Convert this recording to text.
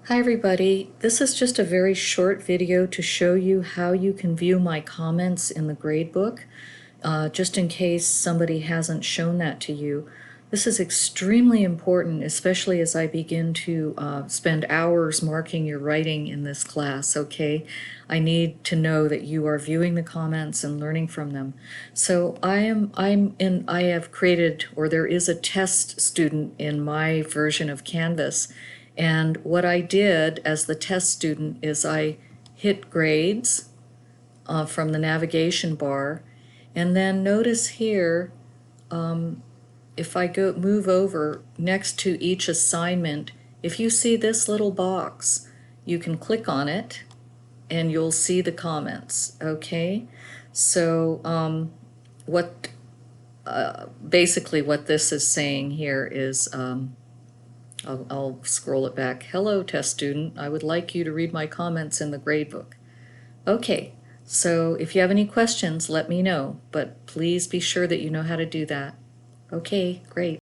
Hi everybody, this is just a very short video to show you how you can view my comments in the gradebook, just in case somebody hasn't shown that to you. This is extremely important, especially as I begin to spend hours marking your writing in this class, okay? I need to know that you are viewing the comments and learning from them. So I have created, or there is a test student in my version of Canvas. And what I did as the test student is I hit grades from the navigation bar, and then notice here, if I move over next to each assignment, if you see this little box, you can click on it and you'll see the comments, okay? So basically what this is saying here is, I'll scroll it back. Hello, test student. I would like you to read my comments in the gradebook. Okay, so if you have any questions, let me know, but please be sure that you know how to do that. Okay, great.